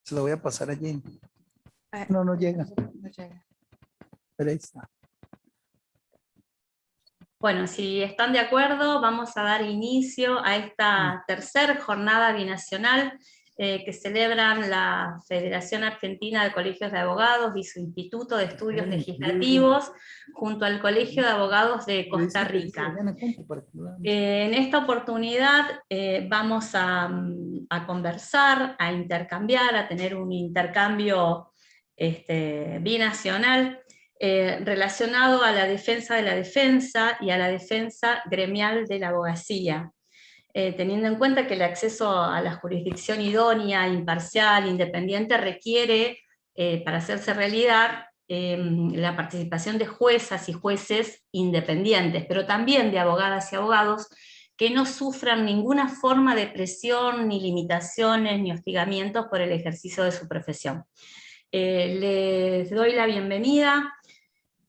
Se lo voy a pasar allí. Eh, No, no llega. no llega. Pero ahí está. Bueno, si están de acuerdo, vamos a dar inicio a esta tercera jornada binacional que celebran la Federación Argentina de Colegios de Abogados y su Instituto de Estudios Legislativos junto al Colegio de Abogados de Costa Rica. En esta oportunidad vamos a conversar, a intercambiar, a tener un intercambio binacional relacionado a la defensa de la defensa y a la defensa gremial de la abogacía, teniendo en cuenta que el acceso a la jurisdicción idónea, imparcial, independiente, requiere, para hacerse realidad, la participación de juezas y jueces independientes, pero también de abogadas y abogados que no sufran ninguna forma de presión, ni limitaciones, ni hostigamientos por el ejercicio de su profesión. Les doy la bienvenida.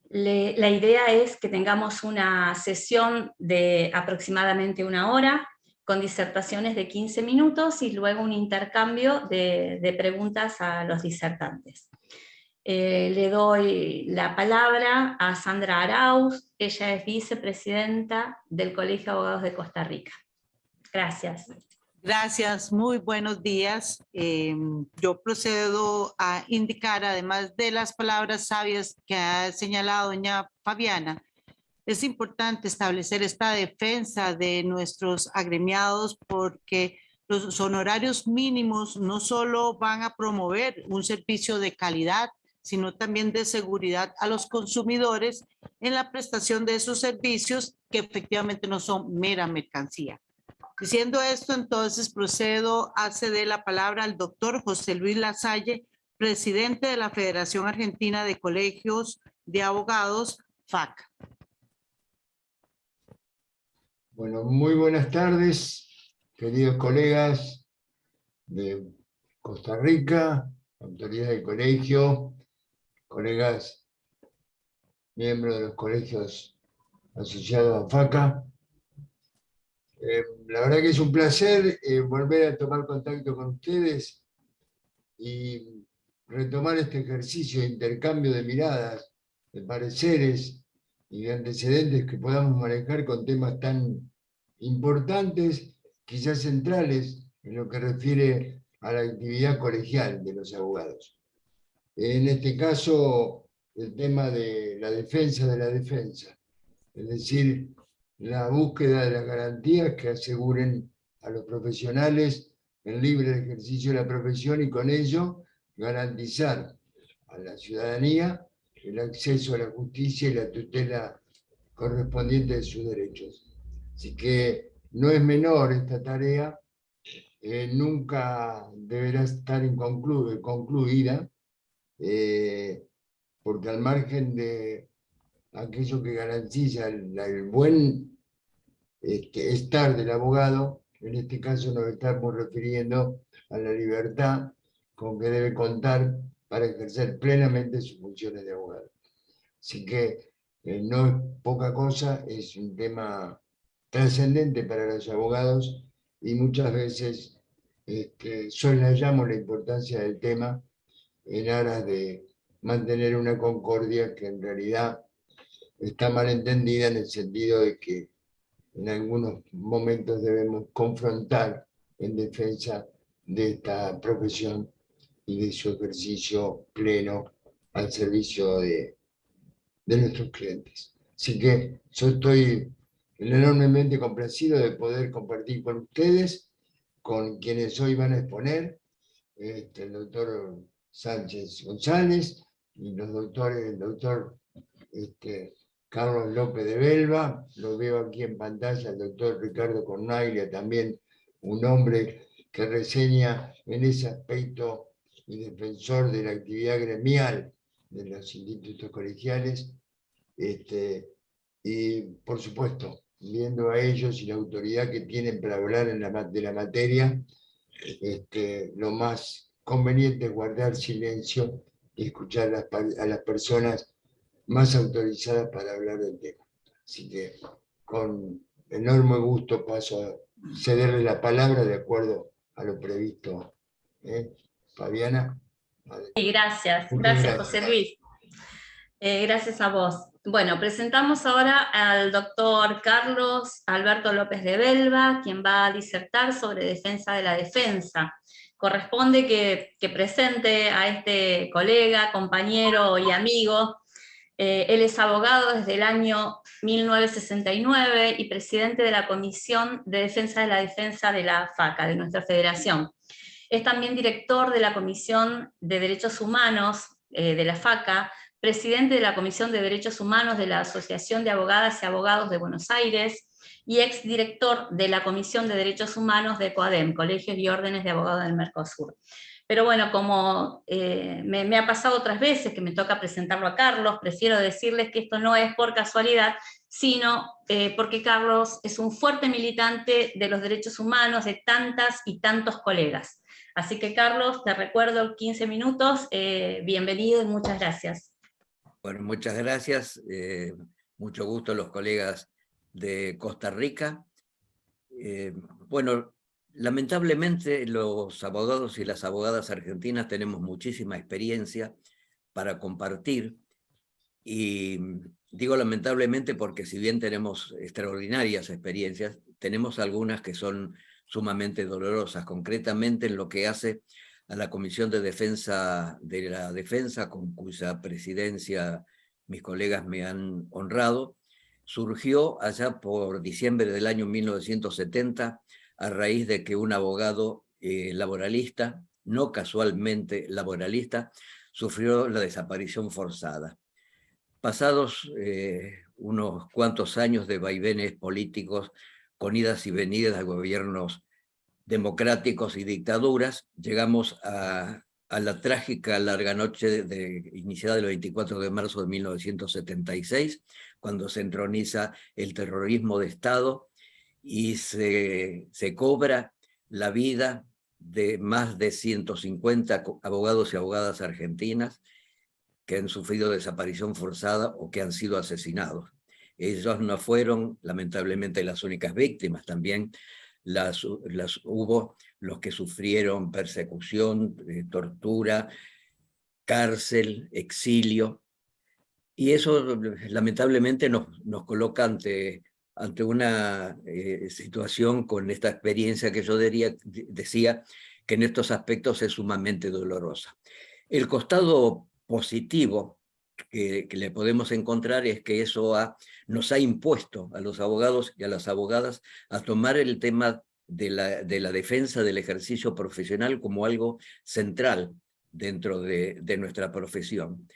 La idea es que tengamos una sesión de aproximadamente 1 hora, con disertaciones de 15 minutos y luego un intercambio de preguntas a los disertantes. Le doy la palabra a Sandra Arauz, ella es vicepresidenta del Colegio de Abogados de Costa Rica. Gracias. Gracias, muy buenos días. Yo procedo a indicar, además de las palabras sabias que ha señalado doña Fabiana, es importante establecer esta defensa de nuestros agremiados porque los honorarios mínimos no solo van a promover un servicio de calidad, sino también de seguridad a los consumidores en la prestación de esos servicios que efectivamente no son mera mercancía. Diciendo esto, entonces procedo a ceder la palabra al doctor José Luis Lasalle, presidente de la Federación Argentina de Colegios de Abogados, FAC. Bueno, muy buenas tardes, queridos colegas de Costa Rica, autoridades del colegio, colegas miembros de los colegios asociados a FACA. La verdad que es un placer volver a tomar contacto con ustedes y retomar este ejercicio de intercambio de miradas, de pareceres y de antecedentes que podamos manejar con temas tan importantes, quizás centrales, en lo que refiere a la actividad colegial de los abogados. En este caso, el tema de la defensa de la defensa, es decir, la búsqueda de las garantías que aseguren a los profesionales el libre ejercicio de la profesión y con ello garantizar a la ciudadanía el acceso a la justicia y la tutela correspondiente de sus derechos. Así que no es menor esta tarea, nunca deberá estar concluida, porque al margen de aquello que garantiza el buen estar del abogado, en este caso nos estamos refiriendo a la libertad con que debe contar para ejercer plenamente sus funciones de abogado. Así que no es poca cosa, es un tema trascendente para los abogados y muchas veces soslayamos la importancia del tema en aras de mantener una concordia que en realidad está mal entendida en el sentido de que en algunos momentos debemos confrontar en defensa de esta profesión y de su ejercicio pleno al servicio de nuestros clientes. Así que yo estoy enormemente complacido de poder compartir con ustedes, con quienes hoy van a exponer, el doctor Sánchez González y el doctor Carlos López de Belva. Lo veo aquí en pantalla el doctor Ricardo Cornaglia, también un hombre que reseña en ese aspecto y defensor de la actividad gremial de los institutos colegiales. Y por supuesto, viendo a ellos y la autoridad que tienen para hablar de la materia, lo más conveniente es guardar silencio y escuchar a las personas más autorizadas para hablar del tema. Así que con enorme gusto paso a cederle la palabra de acuerdo a lo previsto Fabiana. Sí, gracias. Muchas Gracias, gracias. José Luis. Gracias a vos. Bueno, presentamos ahora al doctor Carlos Alberto López de Belva, quien va a disertar sobre defensa de la defensa. Corresponde que presente a este colega, compañero y amigo. Él es abogado desde el año 1969 y presidente de la Comisión de Defensa de la Defensa de la FACA, de nuestra federación. Es también director de la Comisión de Derechos Humanos de la FACA, presidente de la Comisión de Derechos Humanos de la Asociación de Abogadas y Abogados de Buenos Aires, y exdirector de la Comisión de Derechos Humanos de COADEM, Colegios y Órdenes de Abogados del Mercosur. Pero bueno, como me ha pasado otras veces que me toca presentarlo a Carlos, prefiero decirles que esto no es por casualidad, sino porque Carlos es un fuerte militante de los derechos humanos de tantas y tantos colegas. Así que Carlos, te recuerdo 15 minutos, bienvenido y muchas gracias. Bueno, muchas gracias, mucho gusto a los colegas de Costa Rica. Bueno, lamentablemente los abogados y las abogadas argentinas tenemos muchísima experiencia para compartir, y digo lamentablemente porque si bien tenemos extraordinarias experiencias, tenemos algunas que son sumamente dolorosas, concretamente en lo que hace a la Comisión de Defensa de la Defensa, con cuya presidencia mis colegas me han honrado. Surgió allá por diciembre del año 1970, a raíz de que un abogado laboralista, no casualmente laboralista, sufrió la desaparición forzada. Pasados unos cuantos años de vaivenes políticos, con idas y venidas de gobiernos democráticos y dictaduras, llegamos a la trágica larga noche iniciada el 24 de marzo de 1976, cuando se entroniza el terrorismo de Estado y se cobra la vida de más de 150 abogados y abogadas argentinas que han sufrido desaparición forzada o que han sido asesinados. Ellos no fueron, lamentablemente, las únicas víctimas, también hubo los que sufrieron persecución, tortura, cárcel, exilio, y eso lamentablemente nos coloca ante una situación con esta experiencia que yo decía que en estos aspectos es sumamente dolorosa. El costado positivo que le podemos encontrar es que eso nos ha impuesto a los abogados y a las abogadas a tomar el tema de la defensa del ejercicio profesional como algo central dentro de nuestra profesión.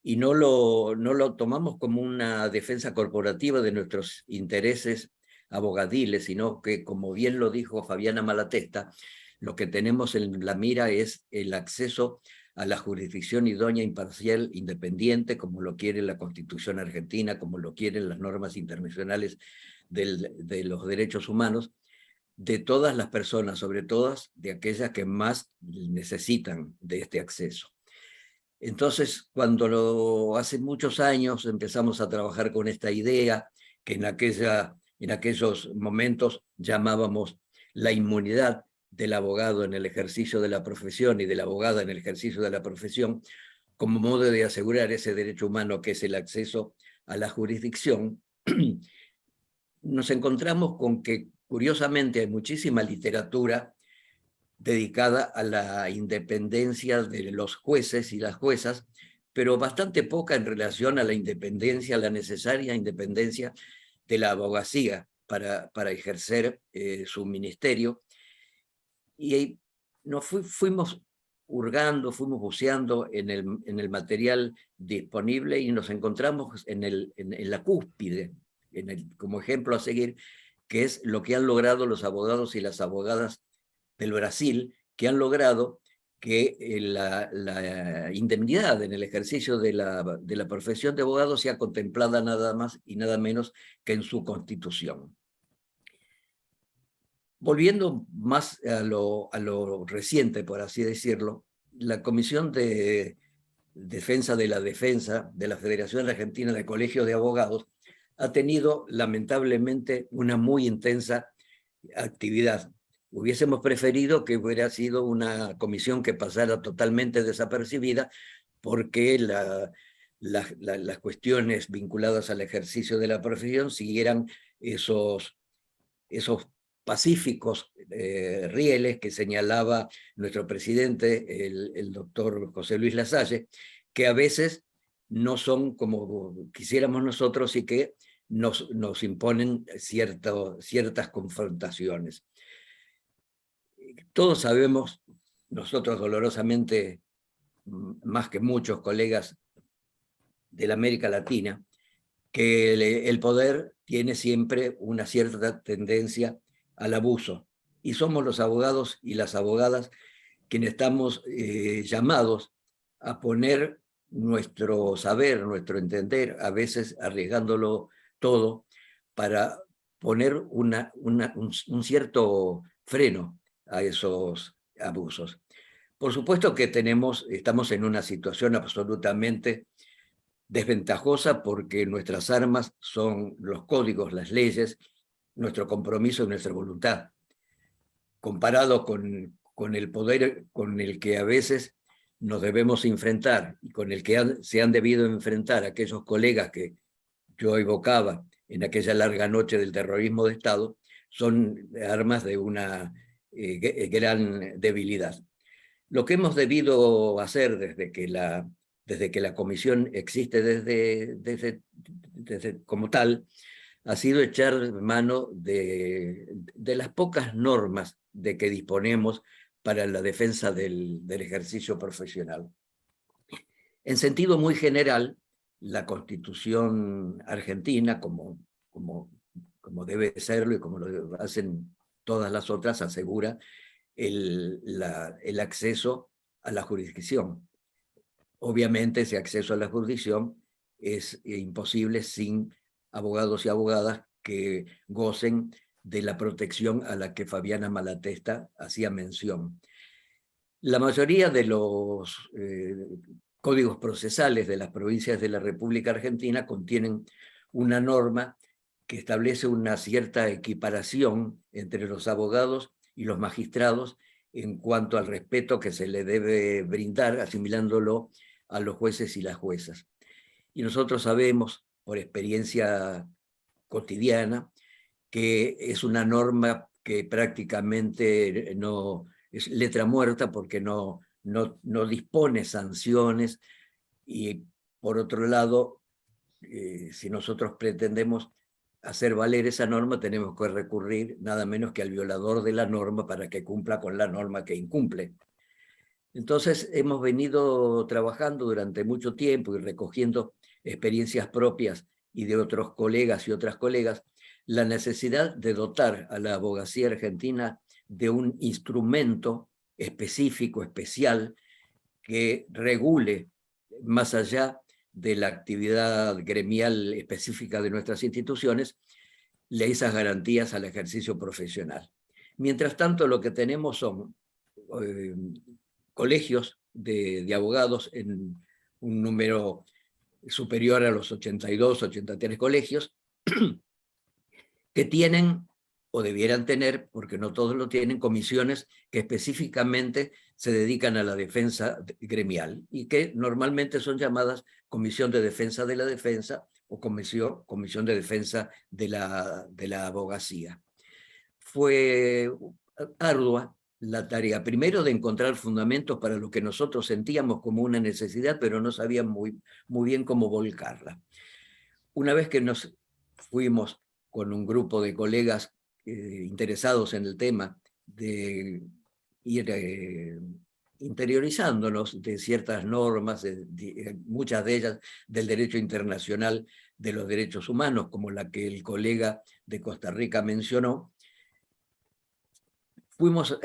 Y no lo tomamos como una defensa corporativa de nuestros intereses abogadiles, sino que, como bien lo dijo Fabiana Malatesta, lo que tenemos en la mira es el acceso a la jurisdicción idónea, imparcial, independiente, como lo quiere la Constitución argentina, como lo quieren las normas internacionales de los derechos humanos, de todas las personas, sobre todo de aquellas que más necesitan de este acceso. Entonces, cuando hace muchos años empezamos a trabajar con esta idea, que en aquellos momentos llamábamos la inmunidad del abogado en el ejercicio de la profesión y de la abogada en el ejercicio de la profesión, como modo de asegurar ese derecho humano que es el acceso a la jurisdicción, nos encontramos con que, curiosamente, hay muchísima literatura dedicada a la independencia de los jueces y las juezas, pero bastante poca en relación a la independencia, la necesaria independencia de la abogacía para ejercer su ministerio. Y fuimos hurgando, fuimos buceando en el material disponible y nos encontramos en la cúspide, como ejemplo a seguir, que es lo que han logrado los abogados y las abogadas del Brasil, que han logrado que la indemnidad en el ejercicio de la profesión de abogado sea contemplada nada más y nada menos que en su constitución. Volviendo más a lo reciente, por así decirlo, la Comisión de Defensa de la Defensa de la Federación Argentina de Colegios de Abogados ha tenido lamentablemente una muy intensa actividad hubiésemos preferido que hubiera sido una comisión que pasara totalmente desapercibida, porque las cuestiones vinculadas al ejercicio de la profesión siguieran esos pacíficos rieles que señalaba nuestro presidente, el doctor José Luis Lasalle, que a veces no son como quisiéramos nosotros y que nos imponen ciertas confrontaciones. Todos sabemos, nosotros dolorosamente, más que muchos colegas de la América Latina, que el poder tiene siempre una cierta tendencia al abuso. Y somos los abogados y las abogadas quienes estamos llamados a poner nuestro saber, nuestro entender, a veces arriesgándolo todo, para poner un cierto freno a esos abusos. Por supuesto que estamos en una situación absolutamente desventajosa, porque nuestras armas son los códigos, las leyes, nuestro compromiso y nuestra voluntad, comparado con el poder con el que a veces nos debemos enfrentar y con el que se han debido enfrentar aquellos colegas que yo evocaba en aquella larga noche del terrorismo de Estado. Son armas de una gran debilidad. Lo que hemos debido hacer desde que la comisión existe desde como tal, ha sido echar mano de las pocas normas de que disponemos para la defensa del ejercicio profesional. En sentido muy general, la Constitución argentina, como debe serlo y como lo hacen todas las otras, asegura el acceso a la jurisdicción. Obviamente ese acceso a la jurisdicción es imposible sin abogados y abogadas que gocen de la protección a la que Fabiana Malatesta hacía mención. La mayoría de los códigos procesales de las provincias de la República Argentina contienen una norma que establece una cierta equiparación entre los abogados y los magistrados en cuanto al respeto que se le debe brindar, asimilándolo a los jueces y las juezas. Y nosotros sabemos, por experiencia cotidiana, que es una norma que prácticamente no es letra muerta, porque no dispone sanciones, y por otro lado, si nosotros pretendemos hacer valer esa norma, tenemos que recurrir nada menos que al violador de la norma para que cumpla con la norma que incumple. Entonces hemos venido trabajando durante mucho tiempo y recogiendo experiencias propias y de otros colegas y otras colegas, la necesidad de dotar a la abogacía argentina de un instrumento específico, especial, que regule más allá de la actividad gremial específica de nuestras instituciones, esas garantías al ejercicio profesional. Mientras tanto, lo que tenemos son colegios de abogados en un número superior a los 82, 83 colegios, que tienen, o debieran tener, porque no todos lo tienen, comisiones que específicamente se dedican a la defensa gremial y que normalmente son llamadas Comisión de Defensa de la Defensa o Comisión de Defensa de la Abogacía. Fue ardua la tarea, primero, de encontrar fundamentos para lo que nosotros sentíamos como una necesidad, pero no sabíamos muy bien cómo volcarla. Una vez que nos fuimos con un grupo de colegas interesados en el tema, de ir interiorizándonos de ciertas normas, muchas de ellas del derecho internacional de los derechos humanos, como la que el colega de Costa Rica mencionó, fuimos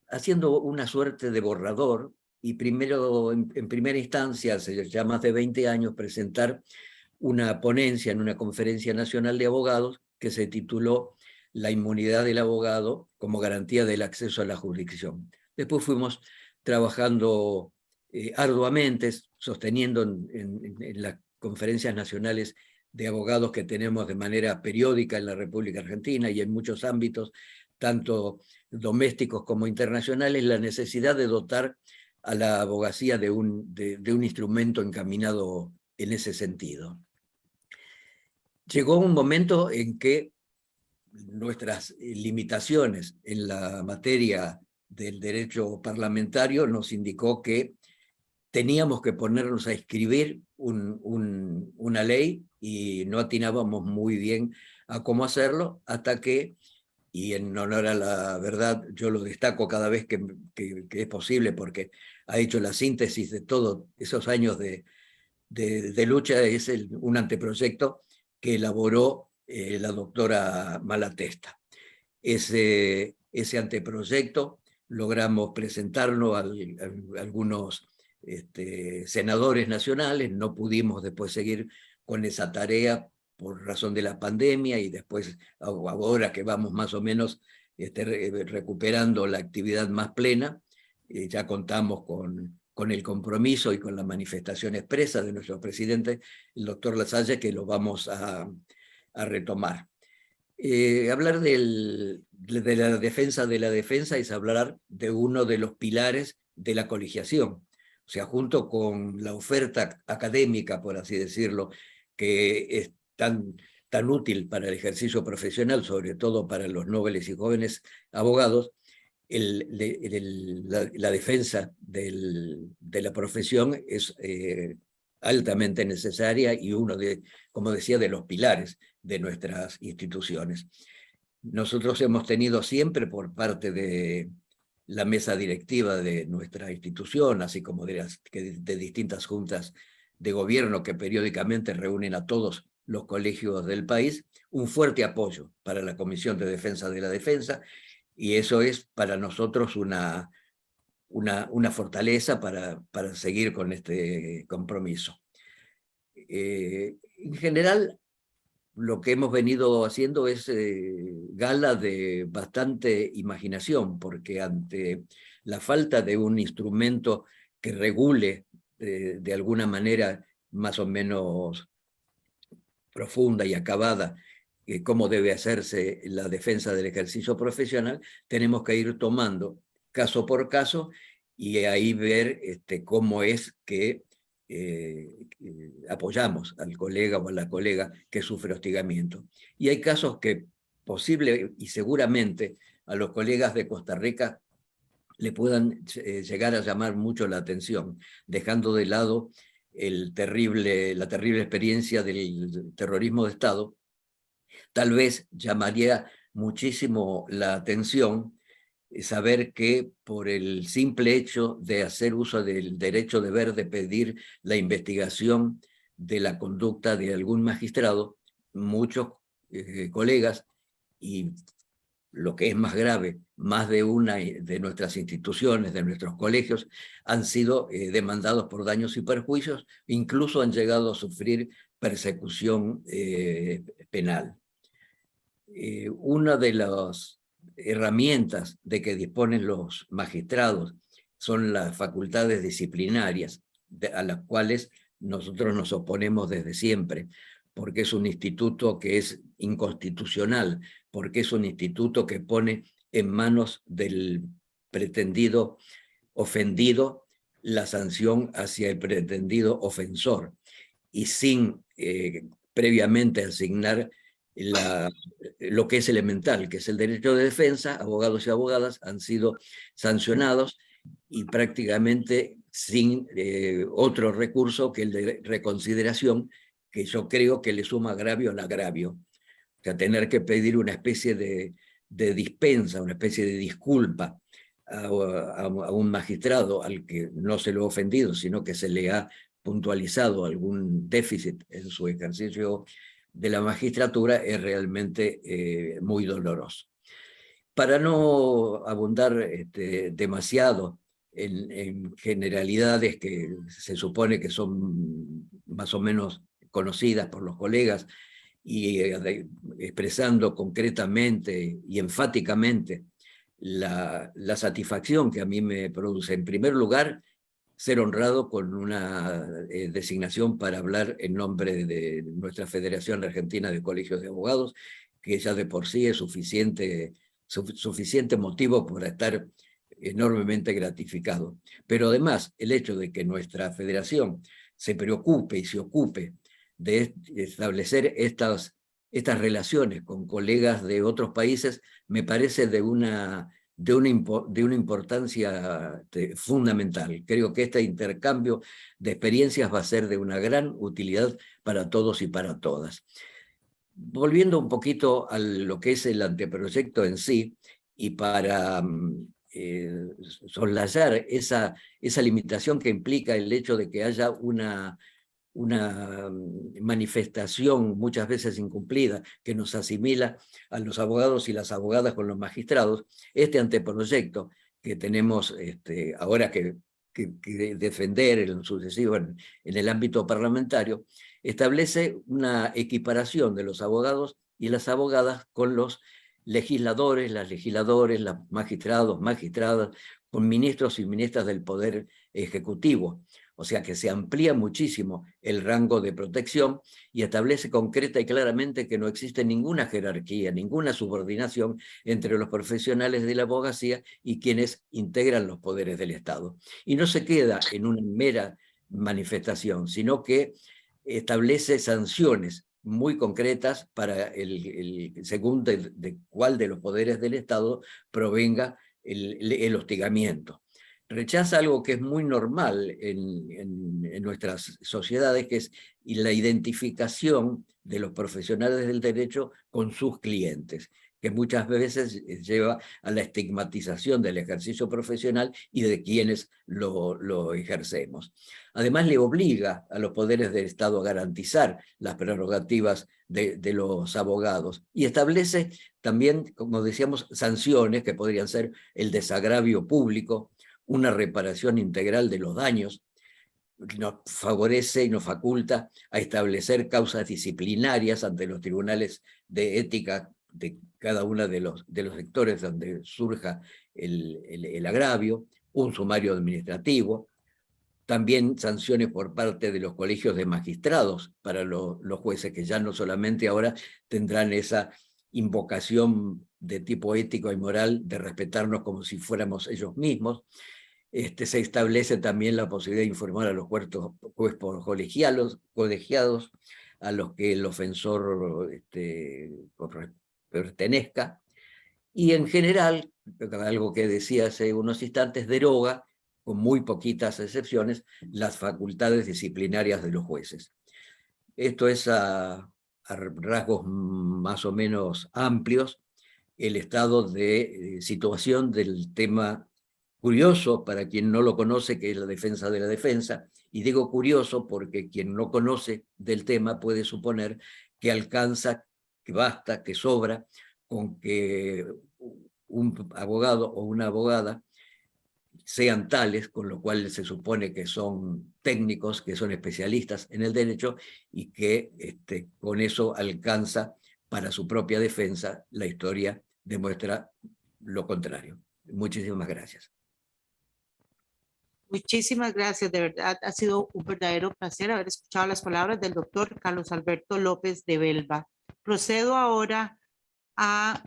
haciendo una suerte de borrador, y primero, en primera instancia, hace ya más de 20 años, presentar una ponencia en una conferencia nacional de abogados que se tituló La inmunidad del abogado como garantía del acceso a la jurisdicción. Después fuimos trabajando arduamente, sosteniendo en las conferencias nacionales de abogados que tenemos de manera periódica en la República Argentina y en muchos ámbitos, tanto domésticos como internacionales, la necesidad de dotar a la abogacía de un instrumento encaminado en ese sentido. Llegó un momento en que nuestras limitaciones en la materia del derecho parlamentario nos indicó que teníamos que ponernos a escribir una ley y no atinábamos muy bien a cómo hacerlo, hasta que, y en honor a la verdad, yo lo destaco cada vez que es posible, porque ha hecho la síntesis de todos esos años de lucha, es un anteproyecto que elaboró la doctora Malatesta. Ese anteproyecto logramos presentarlo a algunos senadores nacionales, no pudimos después seguir con esa tarea por razón de la pandemia, y después, ahora que vamos más o menos recuperando la actividad más plena, ya contamos con el compromiso y con la manifestación expresa de nuestro presidente, el doctor Lasalle, que lo vamos a retomar. Hablar de la defensa es hablar de uno de los pilares de la colegiación. O sea, junto con la oferta académica, por así decirlo, que es tan útil para el ejercicio profesional, sobre todo para los nobles y jóvenes abogados, la defensa de la profesión es altamente necesaria y uno como decía, de los pilares de nuestras instituciones. Nosotros hemos tenido siempre, por parte de la mesa directiva de nuestra institución, así como de distintas juntas de gobierno que periódicamente reúnen a todos los colegios del país, un fuerte apoyo para la Comisión de Defensa de la Defensa, y eso es para nosotros una fortaleza para seguir con este compromiso. En general, lo que hemos venido haciendo es gala de bastante imaginación, porque ante la falta de un instrumento que regule de alguna manera más o menos profunda y acabada cómo debe hacerse la defensa del ejercicio profesional, tenemos que ir tomando caso por caso y ahí ver cómo es que apoyamos al colega o a la colega que sufre hostigamiento. Y hay casos que posible y seguramente a los colegas de Costa Rica le puedan llegar a llamar mucho la atención, dejando de lado la terrible experiencia del terrorismo de Estado. Tal vez llamaría muchísimo la atención saber que por el simple hecho de hacer uso del derecho de ver, de pedir la investigación de la conducta de algún magistrado, muchos colegas, y lo que es más grave, más de una de nuestras instituciones, de nuestros colegios, han sido demandados por daños y perjuicios, incluso han llegado a sufrir persecución penal. Una de las herramientas de que disponen los magistrados son las facultades disciplinarias, a las cuales nosotros nos oponemos desde siempre, porque es un instituto que es inconstitucional, porque es un instituto que pone en manos del pretendido ofendido la sanción hacia el pretendido ofensor, y sin previamente asignar lo que es elemental, que es el derecho de defensa. Abogados y abogadas han sido sancionados y prácticamente sin otro recurso que el de reconsideración, que yo creo que le suma agravio al agravio. O sea, tener que pedir una especie de dispensa, una especie de disculpa a un magistrado al que no se lo ha ofendido, sino que se le ha puntualizado algún déficit en su ejercicio de la magistratura, es realmente muy doloroso. Para no abundar demasiado en generalidades que se supone que son más o menos conocidas por los colegas, y expresando concretamente y enfáticamente la satisfacción que a mí me produce, en primer lugar, ser honrado con una designación para hablar en nombre de nuestra Federación Argentina de Colegios de Abogados, que ya de por sí es suficiente suficiente motivo para estar enormemente gratificado. Pero además, el hecho de que nuestra federación se preocupe y se ocupe de establecer estas relaciones con colegas de otros países me parece de una importancia fundamental. Creo que este intercambio de experiencias va a ser de una gran utilidad para todos y para todas. Volviendo un poquito a lo que es el anteproyecto en sí, y para soslayar esa limitación que implica el hecho de que haya una manifestación muchas veces incumplida que nos asimila a los abogados y las abogadas con los magistrados, este anteproyecto que tenemos ahora que defender en sucesivo en el ámbito parlamentario, establece una equiparación de los abogados y las abogadas con los legisladores, las magistrados, magistradas, con ministros y ministras del Poder Ejecutivo. O sea que se amplía muchísimo el rango de protección y establece concreta y claramente que no existe ninguna jerarquía, ninguna subordinación entre los profesionales de la abogacía y quienes integran los poderes del Estado. Y no se queda en una mera manifestación, sino que establece sanciones muy concretas para según de cuál de los poderes del Estado provenga el hostigamiento. Rechaza algo que es muy normal en nuestras sociedades, que es la identificación de los profesionales del derecho con sus clientes, que muchas veces lleva a la estigmatización del ejercicio profesional y de quienes lo ejercemos. Además, le obliga a los poderes del Estado a garantizar las prerrogativas de los abogados y establece también, como decíamos, sanciones que podrían ser el desagravio público, una reparación integral de los daños, nos favorece y nos faculta a establecer causas disciplinarias ante los tribunales de ética de cada uno de los sectores donde surja el agravio, un sumario administrativo, también sanciones por parte de los colegios de magistrados para los jueces, que ya no solamente ahora tendrán esa invocación de tipo ético y moral de respetarnos como si fuéramos ellos mismos. Se establece también la posibilidad de informar a los cuerpos colegiados a los que el ofensor pertenezca, y en general, algo que decía hace unos instantes, deroga, con muy poquitas excepciones, las facultades disciplinarias de los jueces. Esto es a rasgos más o menos amplios el estado de situación del tema curioso para quien no lo conoce, que es la defensa de la defensa, y digo curioso porque quien no conoce del tema puede suponer que alcanza, que basta, que sobra con que un abogado o una abogada sean tales, con lo cual se supone que son técnicos, que son especialistas en el derecho y que con eso alcanza para su propia defensa. La historia demuestra lo contrario. Muchísimas gracias. Muchísimas gracias, de verdad ha sido un verdadero placer haber escuchado las palabras del doctor Carlos Alberto López de Belva. Procedo ahora a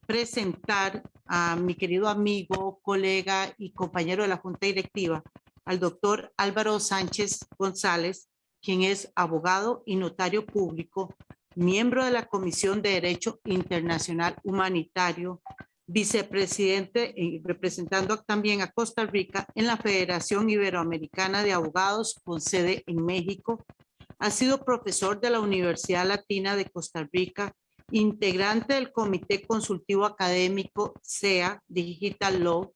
presentar a mi querido amigo, colega y compañero de la Junta Directiva, al doctor Álvaro Sánchez González, quien es abogado y notario público, miembro de la Comisión de Derecho Internacional Humanitario, vicepresidente y representando también a Costa Rica en la Federación Iberoamericana de Abogados con sede en México. Ha sido profesor de la Universidad Latina de Costa Rica, integrante del Comité Consultivo Académico SEA Digital Law.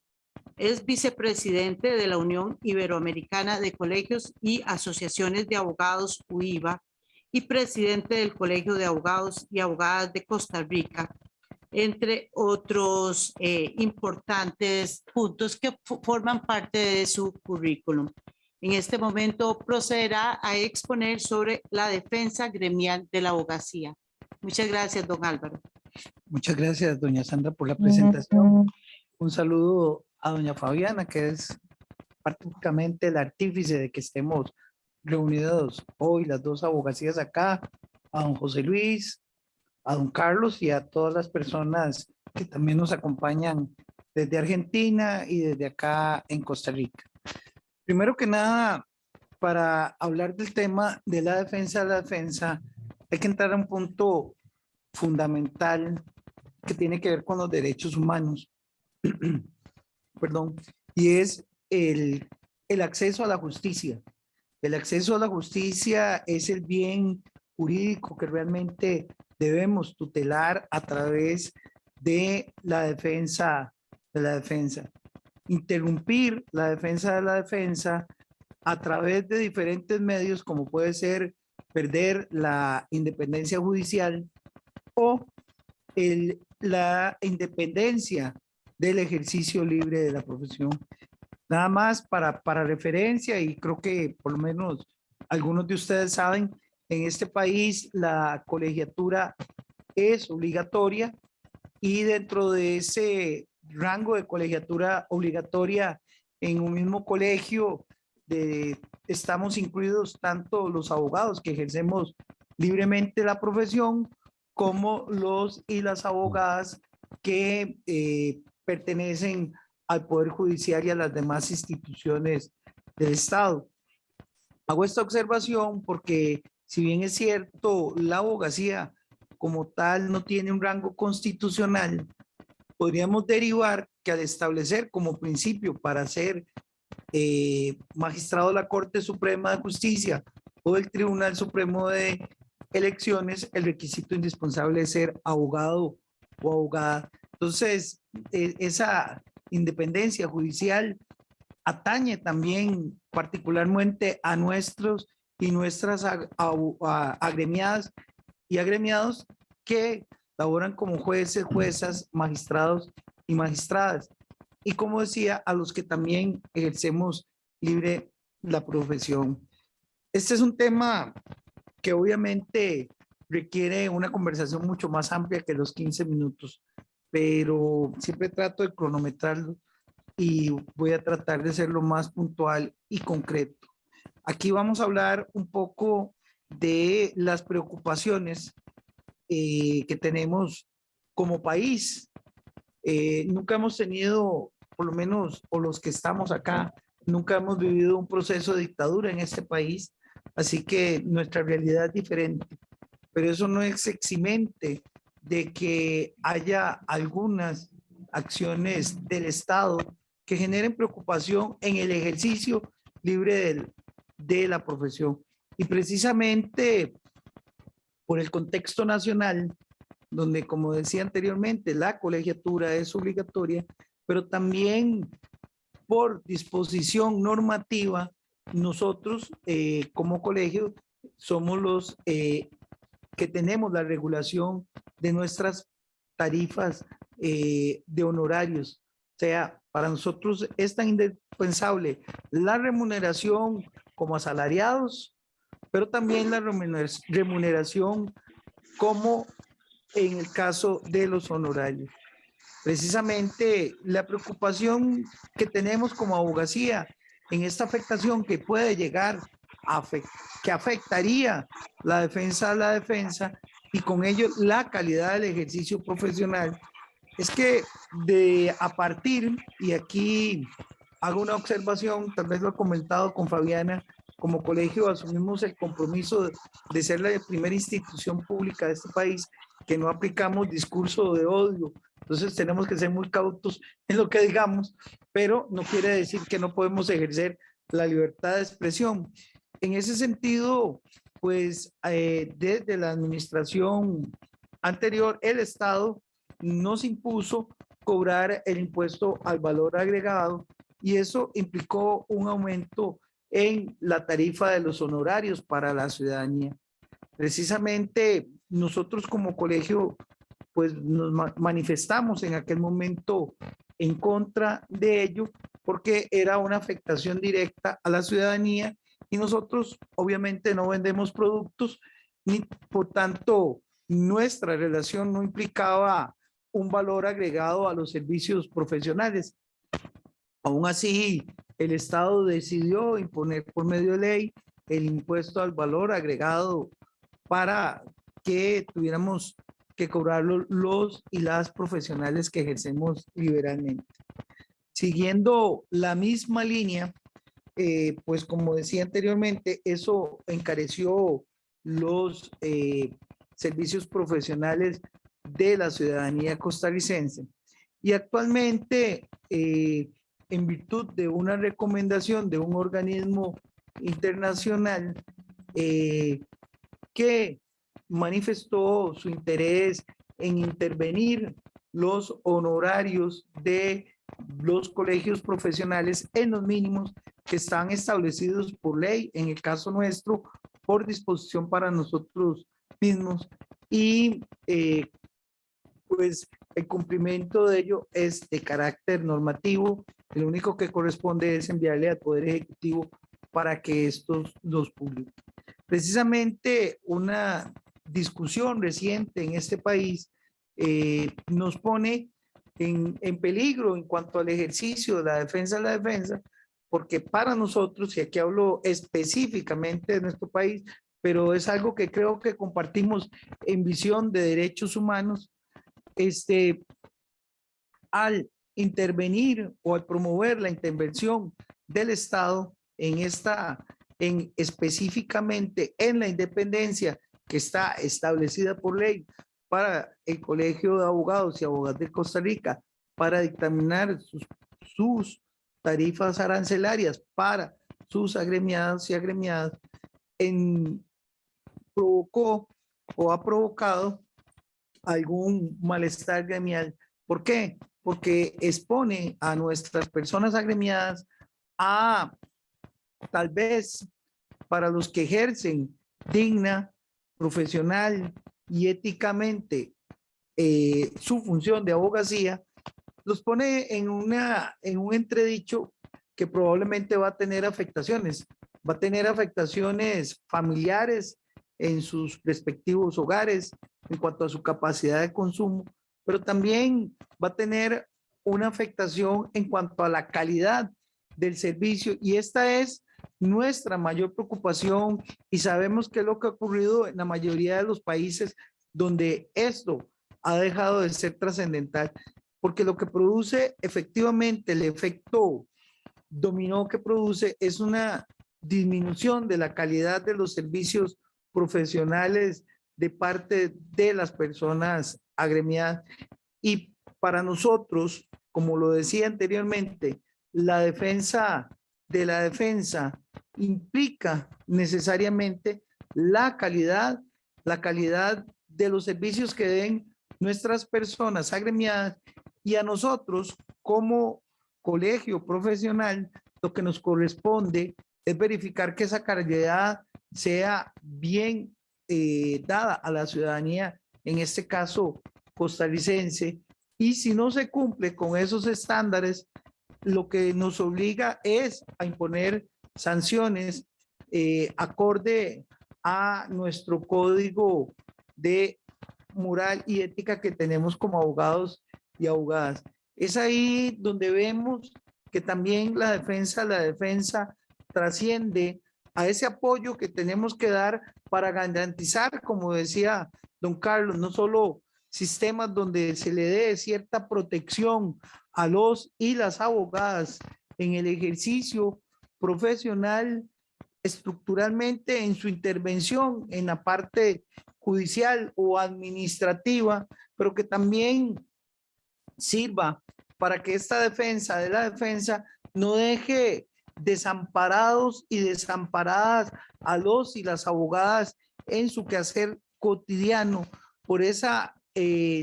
Es vicepresidente de la Unión Iberoamericana de Colegios y Asociaciones de Abogados, UIVA, y presidente del Colegio de Abogados y Abogadas de Costa Rica, entre otros importantes puntos que forman parte de su currículum. En este momento procederá a exponer sobre la defensa gremial de la abogacía. Muchas gracias, don Álvaro. Muchas gracias, doña Sandra, por la presentación. Un saludo a doña Fabiana, que es prácticamente el artífice de que estemos reunidos hoy las dos abogacías acá, a don José Luis, a don Carlos y a todas las personas que también nos acompañan desde Argentina y desde acá en Costa Rica. Primero que nada, para hablar del tema de la defensa, hay que entrar a un punto fundamental que tiene que ver con los derechos humanos. Perdón, y es el acceso a la justicia. El acceso a la justicia es el bien jurídico que realmente debemos tutelar a través de la defensa de la defensa. Interrumpir la defensa de la defensa a través de diferentes medios, como puede ser perder la independencia judicial o la independencia del ejercicio libre de la profesión. Nada más para referencia, y creo que por lo menos algunos de ustedes saben, en este país la colegiatura es obligatoria y dentro de ese rango de colegiatura obligatoria en un mismo colegio estamos incluidos tanto los abogados que ejercemos libremente la profesión como los y las abogadas que pertenecen al Poder Judicial y a las demás instituciones del Estado. Hago esta observación porque si bien es cierto, la abogacía como tal no tiene un rango constitucional, podríamos derivar que al establecer como principio para ser magistrado de la Corte Suprema de Justicia o del Tribunal Supremo de Elecciones, el requisito indispensable es ser abogado o abogada. Entonces, esa independencia judicial atañe también particularmente a nuestros y nuestras agremiadas y agremiados que laboran como jueces, juezas, magistrados y magistradas. Y como decía, a los que también ejercemos libre la profesión. Este es un tema que obviamente requiere una conversación mucho más amplia que los 15 minutos, pero siempre trato de cronometrarlo y voy a tratar de ser lo más puntual y concreto. Aquí vamos a hablar un poco de las preocupaciones que tenemos como país. Nunca hemos tenido, por lo menos, o los que estamos acá, nunca hemos vivido un proceso de dictadura en este país, así que nuestra realidad es diferente, pero eso no es eximente de que haya algunas acciones del Estado que generen preocupación en el ejercicio libre de la profesión. Y precisamente por el contexto nacional, donde, como decía anteriormente, la colegiatura es obligatoria, pero también por disposición normativa, nosotros como colegio somos los que tenemos la regulación de nuestras tarifas de honorarios. O sea, para nosotros es tan indispensable la remuneración como asalariados, pero también la remuneración como en el caso de los honorarios. Precisamente la preocupación que tenemos como abogacía en esta afectación que puede llegar que afectaría la defensa de la defensa y con ello la calidad del ejercicio profesional, es que a partir, y aquí hago una observación, tal vez lo he comentado con Fabiana, como colegio asumimos el compromiso de ser la primera institución pública de este país que no aplicamos discurso de odio. Entonces tenemos que ser muy cautos en lo que digamos, pero no quiere decir que no podemos ejercer la libertad de expresión. En ese sentido, pues desde la administración anterior, el Estado nos impuso cobrar el impuesto al valor agregado y eso implicó un aumento en la tarifa de los honorarios para la ciudadanía. Precisamente nosotros como colegio pues nos manifestamos en aquel momento en contra de ello porque era una afectación directa a la ciudadanía y nosotros obviamente no vendemos productos ni por tanto nuestra relación no implicaba un valor agregado a los servicios profesionales. Aún así, el Estado decidió imponer por medio de ley el impuesto al valor agregado para que tuviéramos que cobrarlo los y las profesionales que ejercemos liberalmente. Siguiendo la misma línea, pues como decía anteriormente, eso encareció los servicios profesionales de la ciudadanía costarricense. Y actualmente, en virtud de una recomendación de un organismo internacional que manifestó su interés en intervenir los honorarios de los colegios profesionales en los mínimos que están establecidos por ley, en el caso nuestro, por disposición para nosotros mismos, y pues el cumplimiento de ello es de carácter normativo. Lo único que corresponde es enviarle al Poder Ejecutivo para que estos los publique. Precisamente una discusión reciente en este país nos pone en peligro en cuanto al ejercicio de la defensa, porque para nosotros, y aquí hablo específicamente de nuestro país, pero es algo que creo que compartimos en visión de derechos humanos, al intervenir o al promover la intervención del Estado en específicamente en la independencia que está establecida por ley para el Colegio de Abogados y Abogadas de Costa Rica para dictaminar sus tarifas arancelarias para sus agremiados y agremiadas, provocó o ha provocado algún malestar gremial. ¿Por qué? Porque expone a nuestras personas agremiadas a, tal vez, para los que ejercen digna, profesional y éticamente su función de abogacía, los pone en un entredicho que probablemente va a tener afectaciones. Va a tener afectaciones familiares en sus respectivos hogares en cuanto a su capacidad de consumo, pero también va a tener una afectación en cuanto a la calidad del servicio, y esta es nuestra mayor preocupación, y sabemos que es lo que ha ocurrido en la mayoría de los países donde esto ha dejado de ser trascendental, porque lo que produce efectivamente el efecto dominó que produce es una disminución de la calidad de los servicios profesionales de parte de las personas agremiadas. Y para nosotros, como lo decía anteriormente, la defensa de la defensa implica necesariamente la calidad de los servicios que den nuestras personas agremiadas, y a nosotros como colegio profesional lo que nos corresponde es verificar que esa calidad sea bien dada a la ciudadanía, en este caso costarricense, y si no se cumple con esos estándares, lo que nos obliga es a imponer sanciones acorde a nuestro código de moral y ética que tenemos como abogados y abogadas. Es ahí donde vemos que también la defensa trasciende a ese apoyo que tenemos que dar para garantizar, como decía don Carlos, no solo sistemas donde se le dé cierta protección a los y las abogadas en el ejercicio profesional, estructuralmente en su intervención en la parte judicial o administrativa, pero que también sirva para que esta defensa de la defensa no deje desamparados y desamparadas a los y las abogadas en su quehacer cotidiano por esa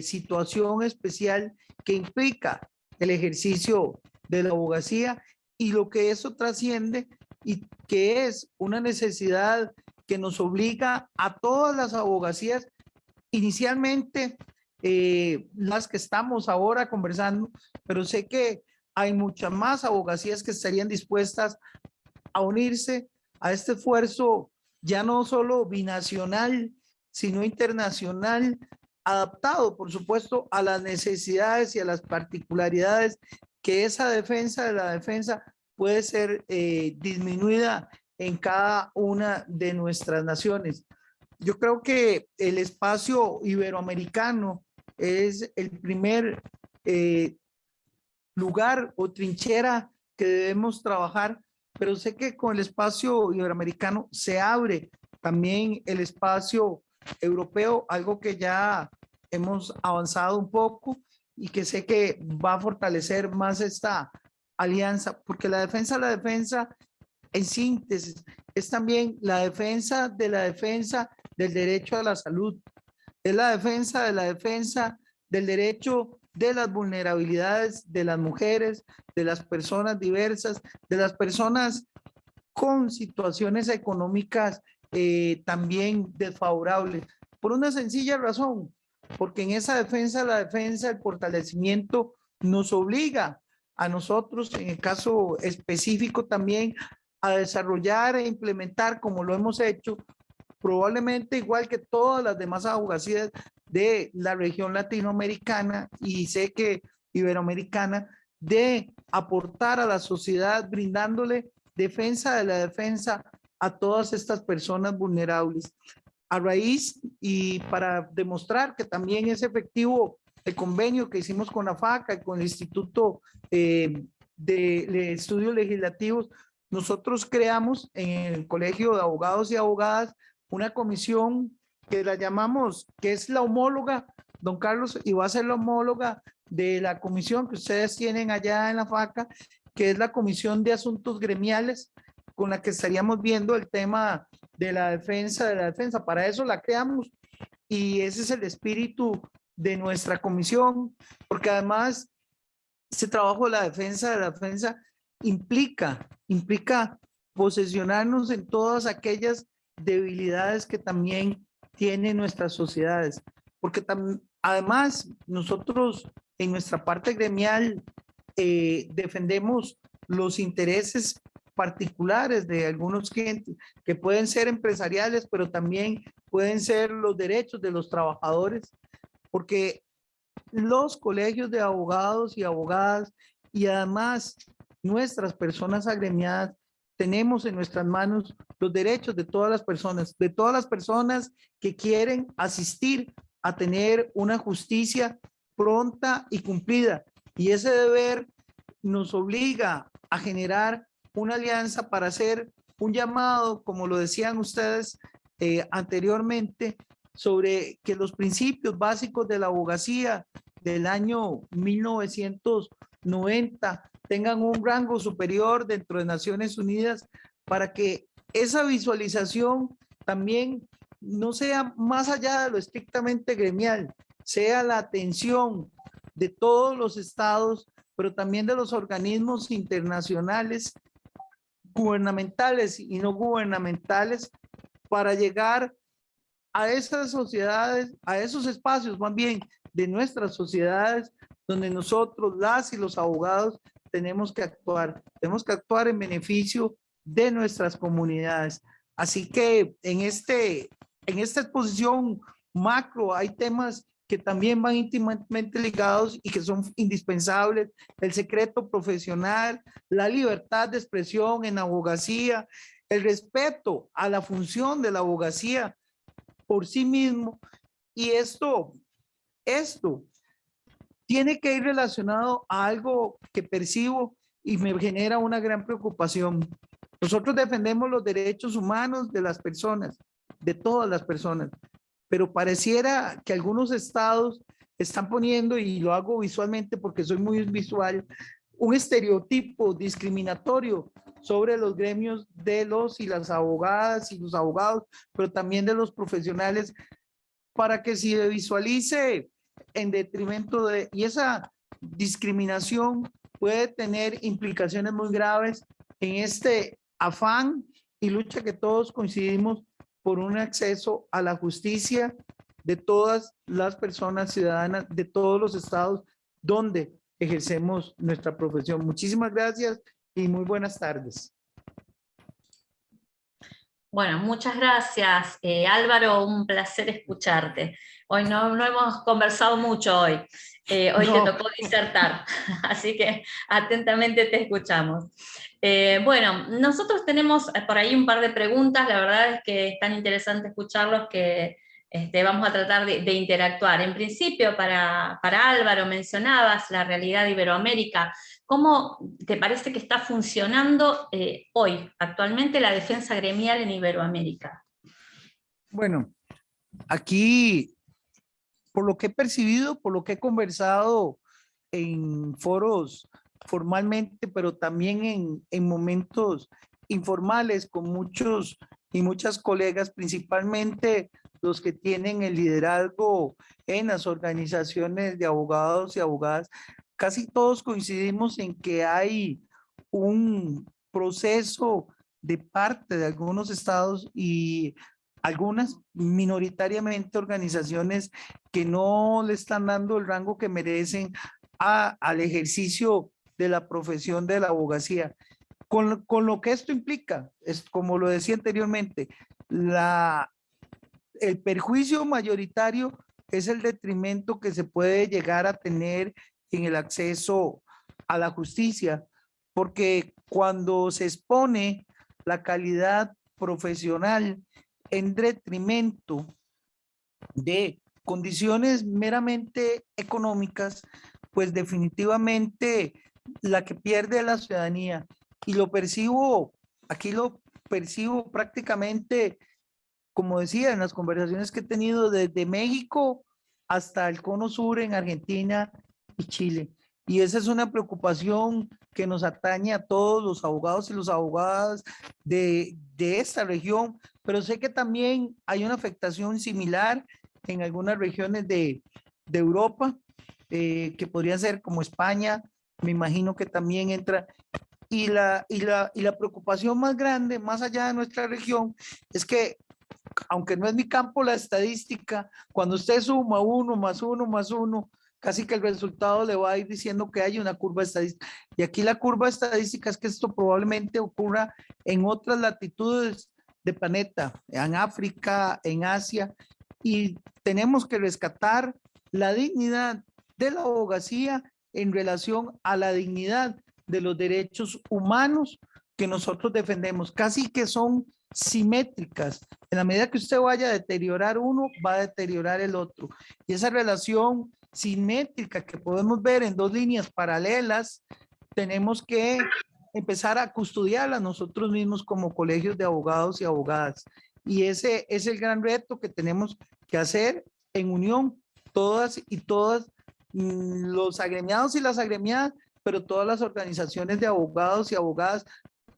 situación especial que implica el ejercicio de la abogacía y lo que eso trasciende, y que es una necesidad que nos obliga a todas las abogacías, inicialmente las que estamos ahora conversando, pero sé que hay muchas más abogacías que estarían dispuestas a unirse a este esfuerzo, ya no solo binacional, sino internacional, adaptado, por supuesto, a las necesidades y a las particularidades que esa defensa de la defensa puede ser disminuida en cada una de nuestras naciones. yo creo que el espacio iberoamericano es el primer lugar o trinchera que debemos trabajar, pero sé que con el espacio iberoamericano se abre también el espacio europeo, algo que ya hemos avanzado un poco y que sé que va a fortalecer más esta alianza, porque la defensa en síntesis es también la defensa del derecho a la salud, es la defensa del derecho de las vulnerabilidades de las mujeres, de las personas diversas, de las personas con situaciones económicas también desfavorables, por una sencilla razón, porque en esa defensa, el fortalecimiento nos obliga a nosotros, en el caso específico también, a desarrollar e implementar, como lo hemos hecho, probablemente igual que todas las demás abogacías de la región latinoamericana y sé que iberoamericana, de aportar a la sociedad brindándole defensa de la defensa a todas estas personas vulnerables. A raíz y para demostrar que también es efectivo el convenio que hicimos con la FACA y con el Instituto de Estudios Legislativos, nosotros creamos en el Colegio de Abogados y Abogadas una comisión que la llamamos, que es la homóloga, don Carlos, y va a ser la homóloga de la comisión que ustedes tienen allá en la FACA, que es la Comisión de Asuntos Gremiales, con la que estaríamos viendo el tema de la defensa. Para eso la creamos y ese es el espíritu de nuestra comisión, porque además ese trabajo de la defensa implica posesionarnos en todas aquellas debilidades que también tienen nuestras sociedades, porque además nosotros en nuestra parte gremial defendemos los intereses particulares de algunos clientes que pueden ser empresariales, pero también pueden ser los derechos de los trabajadores, porque los colegios de abogados y abogadas y además nuestras personas agremiadas tenemos en nuestras manos los derechos de todas las personas que quieren asistir a tener una justicia pronta y cumplida. Y ese deber nos obliga a generar una alianza para hacer un llamado, como lo decían ustedes anteriormente, sobre que los principios básicos de la abogacía del año 1990 tengan un rango superior dentro de Naciones Unidas para que esa visualización también no sea más allá de lo estrictamente gremial, sea la atención de todos los estados, pero también de los organismos internacionales, gubernamentales y no gubernamentales, para llegar a esas sociedades, a esos espacios más bien de nuestras sociedades, donde nosotros, las y los abogados, tenemos que actuar en beneficio de nuestras comunidades. Así que en esta exposición macro hay temas que también van íntimamente ligados y que son indispensables: el secreto profesional, la libertad de expresión en abogacía, el respeto a la función de la abogacía por sí mismo, y esto tiene que ir relacionado a algo que percibo y me genera una gran preocupación. Nosotros defendemos los derechos humanos de las personas, de todas las personas, pero pareciera que algunos estados están poniendo, y lo hago visualmente porque soy muy visual, un estereotipo discriminatorio sobre los gremios de los y las abogadas y los abogados, pero también de los profesionales, para que se visualice en detrimento de, y esa discriminación puede tener implicaciones muy graves en este afán y lucha que todos coincidimos por un acceso a la justicia de todas las personas ciudadanas de todos los estados donde ejercemos nuestra profesión. Muchísimas gracias y muy buenas tardes. Bueno, muchas gracias, Álvaro, un placer escucharte. Hoy no hemos conversado mucho hoy. Hoy te No. tocó disertar, así que atentamente te escuchamos. Bueno, nosotros tenemos por ahí un par de preguntas, la verdad es que es tan interesante escucharlos que vamos a tratar de interactuar. En principio, para Álvaro, mencionabas la realidad de Iberoamérica. ¿Cómo te parece que está funcionando hoy, actualmente, la defensa gremial en Iberoamérica? Bueno, aquí, por lo que he percibido, por lo que he conversado en foros formalmente, pero también en momentos informales con muchos y muchas colegas, principalmente los que tienen el liderazgo en las organizaciones de abogados y abogadas, casi todos coincidimos en que hay un proceso de parte de algunos estados y algunas minoritariamente organizaciones que no le están dando el rango que merecen al ejercicio de la profesión de la abogacía. Con lo que esto implica, es como lo decía anteriormente, el perjuicio mayoritario es el detrimento que se puede llegar a tener en el acceso a la justicia, porque cuando se expone la calidad profesional en detrimento de condiciones meramente económicas, pues definitivamente la que pierde es la ciudadanía. Y lo percibo, aquí lo percibo prácticamente, como decía, en las conversaciones que he tenido desde México hasta el Cono Sur en Argentina y Chile. Y esa es una preocupación que nos atañe a todos los abogados y las abogadas de esta región, pero sé que también hay una afectación similar en algunas regiones de Europa, que podrían ser como España, me imagino que también entra. Y la preocupación más grande, más allá de nuestra región, es que aunque no es mi campo la estadística, cuando usted suma 1 más 1 más 1, casi que el resultado le va a ir diciendo que hay una curva estadística. Y aquí la curva estadística es que esto probablemente ocurra en otras latitudes del planeta, en África, en Asia, y tenemos que rescatar la dignidad de la abogacía en relación a la dignidad de los derechos humanos que nosotros defendemos, casi que son simétricas. En la medida que usted vaya a deteriorar uno, va a deteriorar el otro. Y esa relación simétrica que podemos ver en dos líneas paralelas, tenemos que empezar a custodiarla nosotros mismos como colegios de abogados y abogadas. Y ese es el gran reto que tenemos que hacer en unión, todas y todas, los agremiados y las agremiadas, pero todas las organizaciones de abogados y abogadas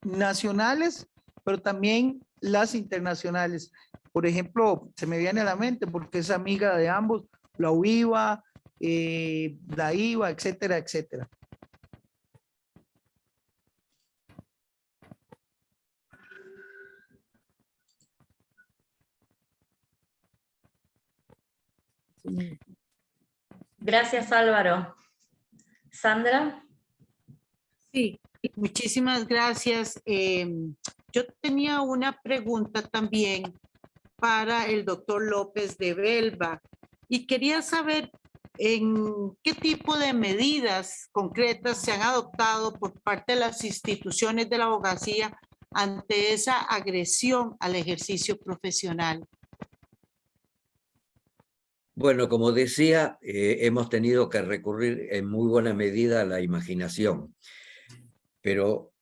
nacionales, pero también las internacionales. Por ejemplo, se me viene a la mente porque es amiga de ambos, la UIVA, la IVA, etcétera, etcétera. Gracias, Álvaro. Sandra. Sí, muchísimas gracias. Yo tenía una pregunta también para el doctor López de Belva y quería saber en qué tipo de medidas concretas se han adoptado por parte de las instituciones de la abogacía ante esa agresión al ejercicio profesional. Bueno, como decía, hemos tenido que recurrir en muy buena medida a la imaginación, pero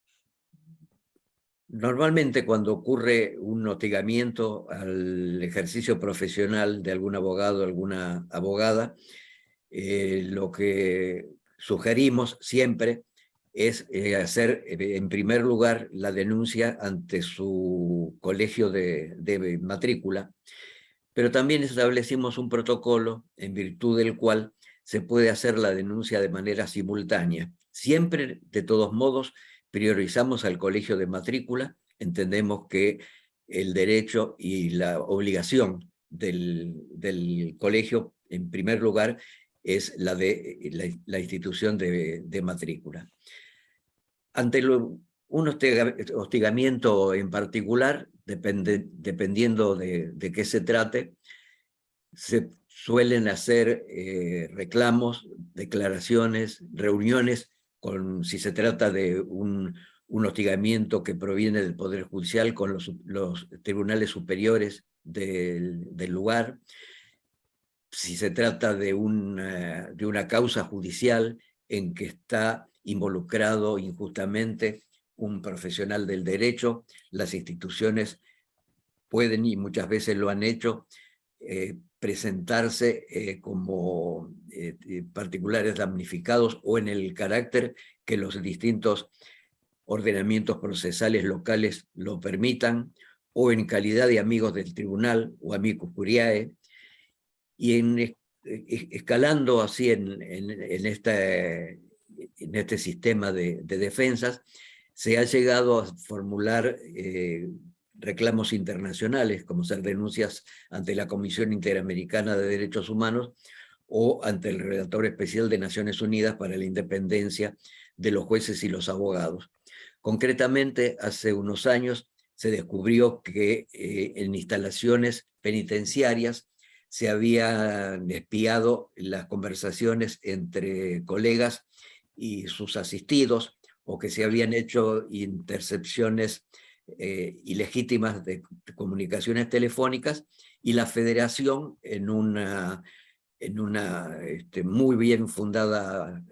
normalmente cuando ocurre un hostigamiento al ejercicio profesional de algún abogado, alguna abogada, lo que sugerimos siempre es hacer en primer lugar la denuncia ante su colegio de matrícula, pero también establecimos un protocolo en virtud del cual se puede hacer la denuncia de manera simultánea. Siempre, de todos modos, priorizamos al colegio de matrícula. Entendemos que el derecho y la obligación del colegio, en primer lugar, es la de la institución de matrícula. Ante un hostigamiento en particular, dependiendo de qué se trate, se suelen hacer reclamos, declaraciones, reuniones, si se trata de un hostigamiento que proviene del Poder Judicial con los tribunales superiores del lugar. Si se trata de una causa judicial en que está involucrado injustamente un profesional del derecho, las instituciones pueden, y muchas veces lo han hecho, presentarse como particulares damnificados o en el carácter que los distintos ordenamientos procesales locales lo permitan, o en calidad de amigos del tribunal o amicus curiae, y escalando así en este sistema de defensas, se ha llegado a formular reclamos internacionales, como ser denuncias ante la Comisión Interamericana de Derechos Humanos o ante el Relator Especial de Naciones Unidas para la Independencia de los Jueces y los Abogados. Concretamente, hace unos años se descubrió que en instalaciones penitenciarias se habían espiado las conversaciones entre colegas y sus asistidos, o que se habían hecho intercepciones ilegítimas de comunicaciones telefónicas, y la Federación, en una muy bien fundada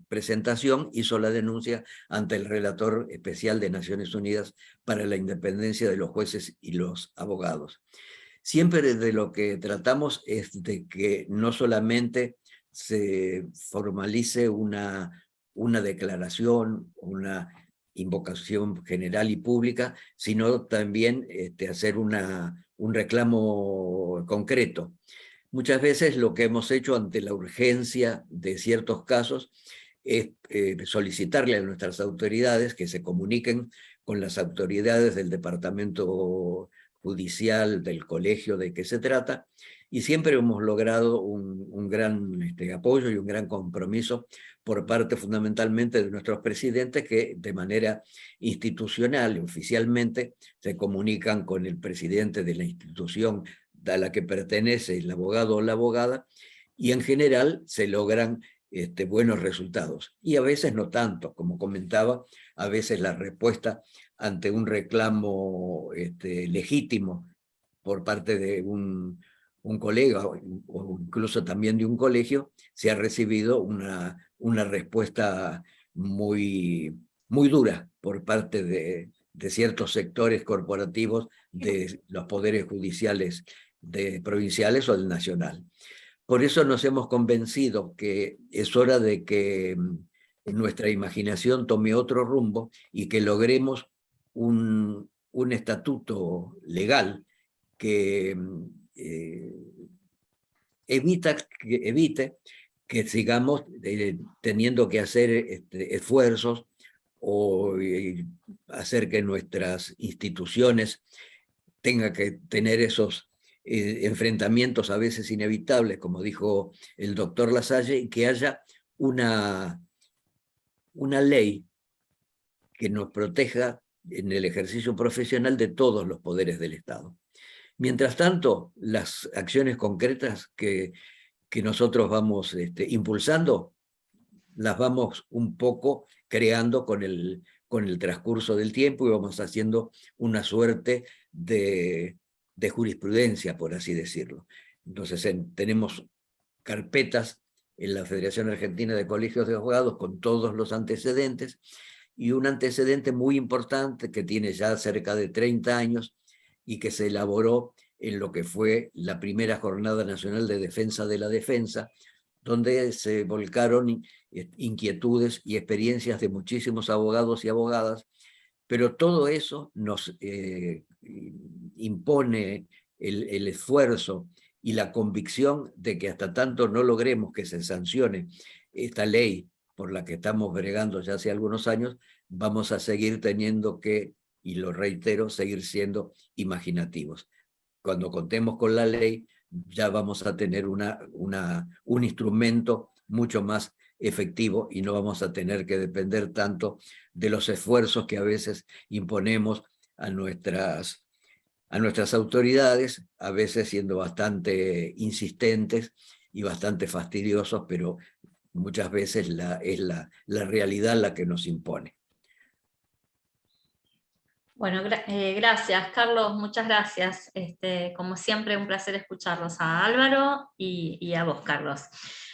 presentación, hizo la denuncia ante el Relator Especial de Naciones Unidas para la Independencia de los Jueces y los Abogados. Siempre de lo que tratamos es de que no solamente se formalice una declaración, una invocación general y pública, sino también hacer un reclamo concreto. Muchas veces lo que hemos hecho ante la urgencia de ciertos casos es solicitarle a nuestras autoridades que se comuniquen con las autoridades del departamento judicial, del colegio de que se trata, y siempre hemos logrado un gran apoyo y un gran compromiso por parte fundamentalmente de nuestros presidentes, que de manera institucional y oficialmente se comunican con el presidente de la institución a la que pertenece el abogado o la abogada, y en general se logran buenos resultados. Y a veces no tanto, como comentaba, a veces la respuesta ante un reclamo legítimo por parte de un colega o incluso también de un colegio, se ha recibido una respuesta muy, muy dura por parte de ciertos sectores corporativos de los poderes judiciales provinciales o del nacional. Por eso nos hemos convencido que es hora de que nuestra imaginación tome otro rumbo y que logremos un estatuto legal que evite que sigamos teniendo que hacer esfuerzos o hacer que nuestras instituciones tengan que tener esos enfrentamientos a veces inevitables, como dijo el doctor Lasalle, y que haya una ley que nos proteja en el ejercicio profesional de todos los poderes del Estado. Mientras tanto, las acciones concretas que nosotros vamos impulsando, las vamos un poco creando con el transcurso del tiempo, y vamos haciendo una suerte de jurisprudencia, por así decirlo. Entonces tenemos carpetas en la Federación Argentina de Colegios de Abogados con todos los antecedentes, y un antecedente muy importante que tiene ya cerca de 30 años y que se elaboró en lo que fue la primera Jornada Nacional de Defensa de la Defensa, donde se volcaron inquietudes y experiencias de muchísimos abogados y abogadas, pero todo eso nos impone el esfuerzo y la convicción de que hasta tanto no logremos que se sancione esta ley por la que estamos bregando ya hace algunos años, vamos a seguir teniendo que, y lo reitero, seguir siendo imaginativos. Cuando contemos con la ley, ya vamos a tener un instrumento mucho más efectivo y no vamos a tener que depender tanto de los esfuerzos que a veces imponemos a nuestras autoridades, a veces siendo bastante insistentes y bastante fastidiosos, pero muchas veces es la realidad la que nos impone. Bueno, gracias, Carlos, muchas gracias. Como siempre, un placer escucharlos a Álvaro y a vos, Carlos.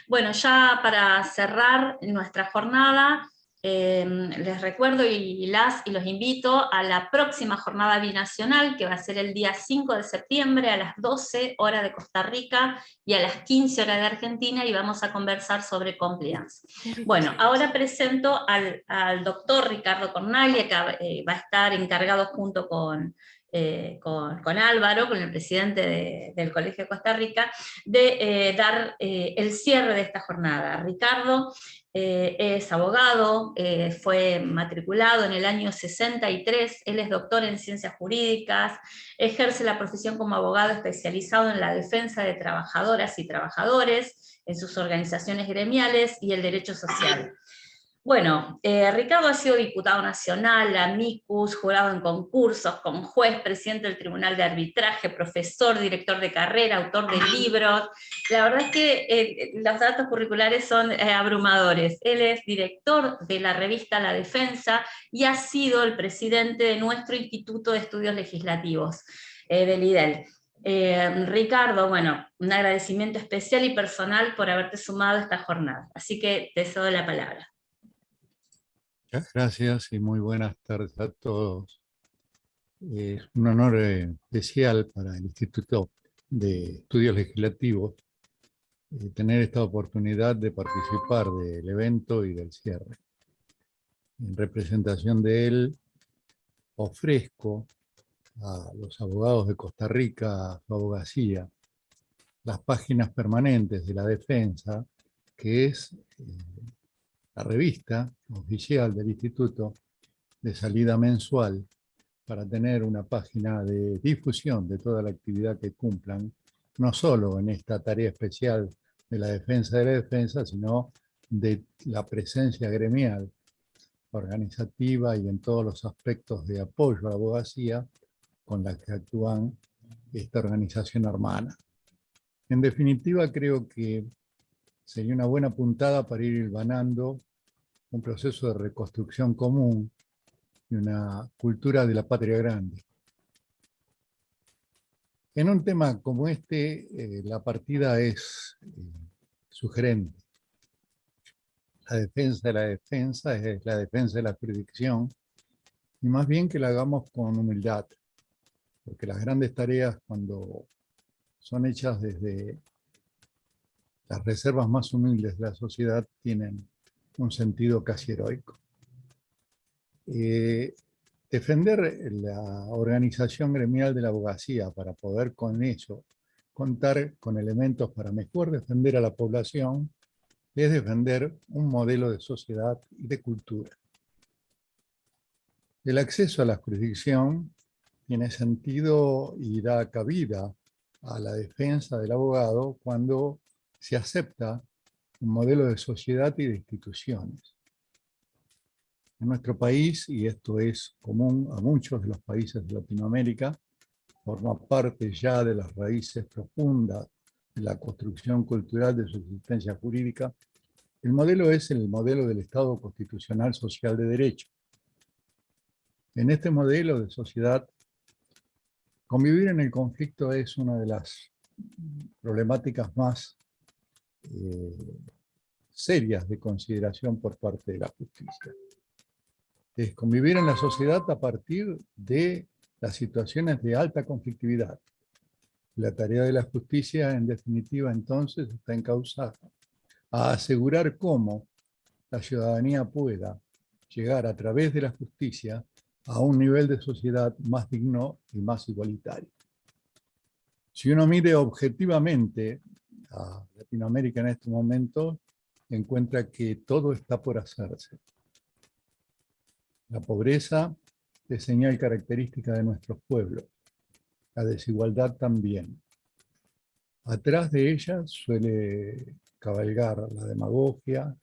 Bueno, ya para cerrar nuestra jornada, les recuerdo y los invito a la próxima jornada binacional, que va a ser el día 5 de septiembre a las 12 horas de Costa Rica y a las 15 horas de Argentina, y vamos a conversar sobre compliance. Bueno, ahora presento al doctor Ricardo Cornaglia, que va a estar encargado junto con Álvaro, con el presidente del Colegio de Costa Rica, de dar el cierre de esta jornada. Ricardo es abogado, fue matriculado en el año 63, él es doctor en ciencias jurídicas, ejerce la profesión como abogado especializado en la defensa de trabajadoras y trabajadores, en sus organizaciones gremiales y el derecho social. Bueno, Ricardo ha sido diputado nacional, amicus, jurado en concursos, como juez, presidente del Tribunal de Arbitraje, profesor, director de carrera, autor de libros. La verdad es que los datos curriculares son abrumadores. Él es director de la revista La Defensa y ha sido el presidente de nuestro Instituto de Estudios Legislativos, del IDEL. Ricardo, bueno, un agradecimiento especial y personal por haberte sumado a esta jornada. Así que te cedo la palabra. Muchas gracias y muy buenas tardes a todos. Es un honor especial para el Instituto de Estudios Legislativos tener esta oportunidad de participar del evento y del cierre. En representación de él, ofrezco a los abogados de Costa Rica, a su abogacía, las páginas permanentes de La Defensa, que es la revista oficial del Instituto de salida mensual, para tener una página de difusión de toda la actividad que cumplan, no solo en esta tarea especial de la defensa de la defensa, sino de la presencia gremial, organizativa y en todos los aspectos de apoyo a la abogacía con la que actúan esta organización hermana. En definitiva, creo que sería una buena puntada para ir hilvanando un proceso de reconstrucción común y una cultura de la patria grande. En un tema como este, la partida es sugerente. La defensa de la defensa es la defensa de la jurisdicción, y más bien que la hagamos con humildad, porque las grandes tareas, cuando son hechas desde las reservas más humildes de la sociedad, tienen un sentido casi heroico. Defender la organización gremial de la abogacía para poder con eso contar con elementos para mejor defender a la población es defender un modelo de sociedad y de cultura. El acceso a la jurisdicción tiene sentido y da cabida a la defensa del abogado cuando se acepta un modelo de sociedad y de instituciones. En nuestro país, y esto es común a muchos de los países de Latinoamérica, forma parte ya de las raíces profundas de la construcción cultural de su existencia jurídica, el modelo es el modelo del Estado constitucional social de derecho. En este modelo de sociedad, convivir en el conflicto es una de las problemáticas más serias de consideración por parte de la justicia. Es convivir en la sociedad a partir de las situaciones de alta conflictividad. La tarea de la justicia, en definitiva, entonces, está encauzada a asegurar cómo la ciudadanía pueda llegar a través de la justicia a un nivel de sociedad más digno y más igualitario. Si uno mide objetivamente a Latinoamérica en este momento, encuentra que todo está por hacerse. La pobreza es señal característica de nuestros pueblos, la desigualdad también. Atrás de ella suele cabalgar la demagogia,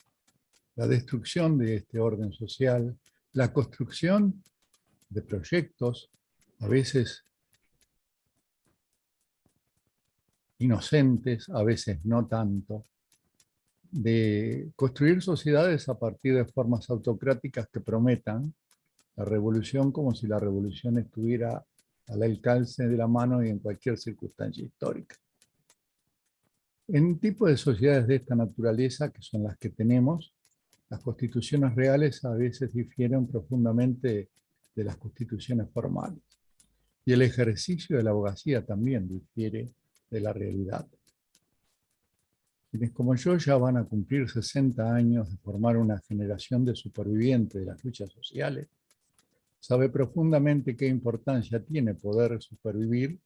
la destrucción de este orden social, la construcción de proyectos, a veces inocentes, a veces no tanto, de construir sociedades a partir de formas autocráticas que prometan la revolución como si la revolución estuviera al alcance de la mano y en cualquier circunstancia histórica. En tipo de sociedades de esta naturaleza, que son las que tenemos, las constituciones reales a veces difieren profundamente de las constituciones formales. Y el ejercicio de la abogacía también difiere de la realidad. Quienes como yo ya van a cumplir 60 años de formar una generación de supervivientes de las luchas sociales, sabe profundamente qué importancia tiene poder supervivir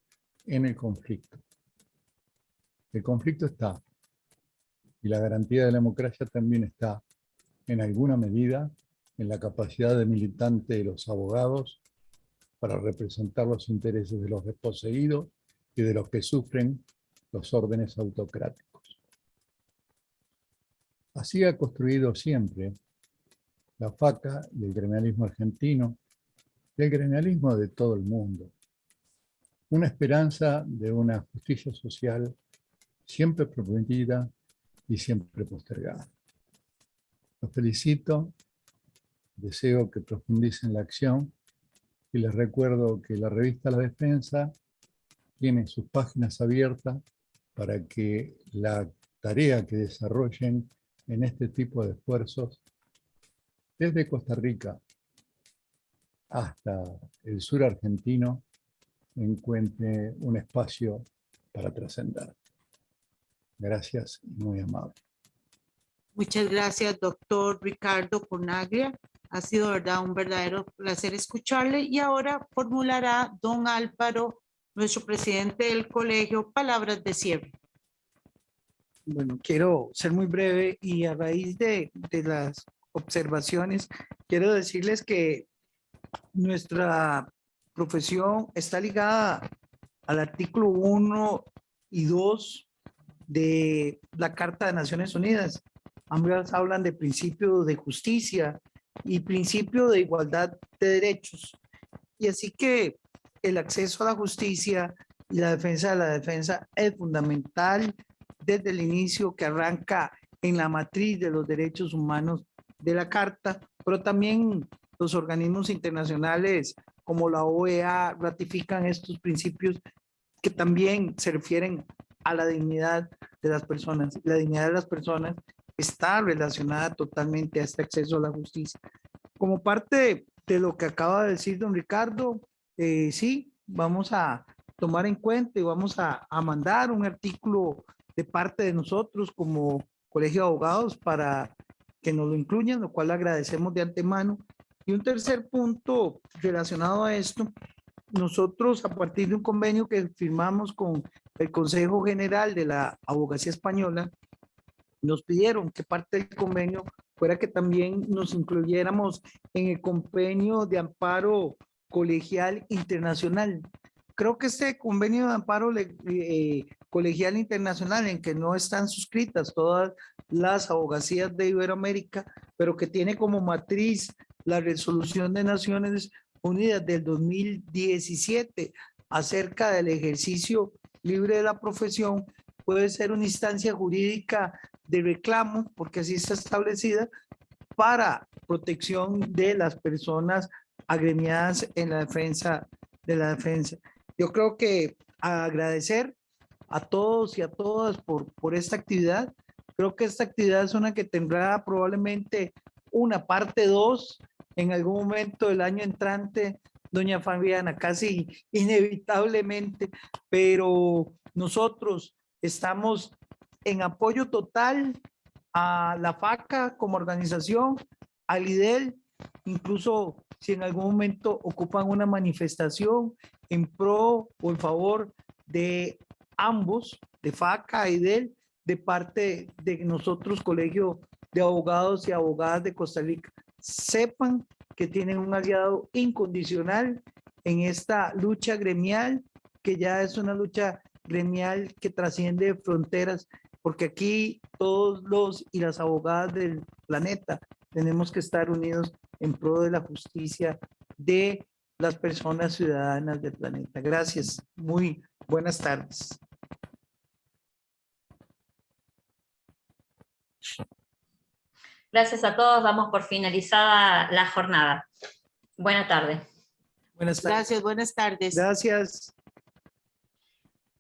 en el conflicto. El conflicto está, y la garantía de la democracia también está, en alguna medida, en la capacidad de militante de los abogados para representar los intereses de los desposeídos y de los que sufren los órdenes autocráticos. Así ha construido siempre la FACA y el gremialismo argentino, y el gremialismo de todo el mundo, una esperanza de una justicia social siempre prometida y siempre postergada. Los felicito, deseo que profundicen la acción y les recuerdo que la revista La Defensa tiene sus páginas abiertas para que la tarea que desarrollen en este tipo de esfuerzos desde Costa Rica hasta el sur argentino encuentre un espacio para trascender. Gracias y muy amable. Muchas gracias, doctor Ricardo Cornaglia. Ha sido un verdadero placer escucharle. Y ahora formulará don Álvaro, nuestro presidente del colegio, palabras de cierre. Bueno, quiero ser muy breve y a raíz de las observaciones, quiero decirles que nuestra profesión está ligada al artículo 1 y 2 de la Carta de Naciones Unidas. Ambas hablan de principio de justicia y principio de igualdad de derechos. Y así que el acceso a la justicia y la defensa de la defensa es fundamental desde el inicio, que arranca en la matriz de los derechos humanos de la Carta, pero también los organismos internacionales como la OEA ratifican estos principios que también se refieren a la dignidad de las personas. La dignidad de las personas está relacionada totalmente a este acceso a la justicia. Como parte de lo que acaba de decir don Ricardo, sí, vamos a tomar en cuenta y vamos a mandar un artículo de parte de nosotros como Colegio de Abogados para que nos lo incluyan, lo cual agradecemos de antemano. Y un tercer punto relacionado a esto, nosotros a partir de un convenio que firmamos con el Consejo General de la Abogacía Española, nos pidieron que parte del convenio fuera que también nos incluyéramos en el convenio de amparo colegial internacional. Creo que este convenio de amparo colegial internacional, en que no están suscritas todas las abogacías de Iberoamérica, pero que tiene como matriz la resolución de Naciones Unidas del 2017 acerca del ejercicio libre de la profesión, puede ser una instancia jurídica de reclamo, porque así está establecida, para protección de las personas agremiadas en la defensa de la defensa. Yo creo que agradecer a todos y a todas por esta actividad. Creo que esta actividad es una que tendrá probablemente una parte 2 en algún momento del año entrante, doña Fabiana, casi inevitablemente, pero nosotros estamos en apoyo total a la FACA como organización, al IDEL, incluso si en algún momento ocupan una manifestación en pro o en favor de ambos, de FACA y IDEL, de parte de nosotros, Colegio de Abogados y Abogadas de Costa Rica. Sepan que tienen un aliado incondicional en esta lucha gremial, que ya es una lucha gremial que trasciende fronteras, porque aquí todos los y las abogadas del planeta tenemos que estar unidos en pro de la justicia de las personas ciudadanas del planeta. Gracias. Muy buenas tardes. Gracias a todos, damos por finalizada la jornada. Buena tarde. Buenas tardes. Gracias, buenas tardes. Gracias.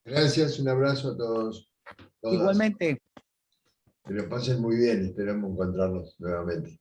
Gracias, un abrazo a todos. Todas. Igualmente. Que lo pasen muy bien, esperamos encontrarnos nuevamente.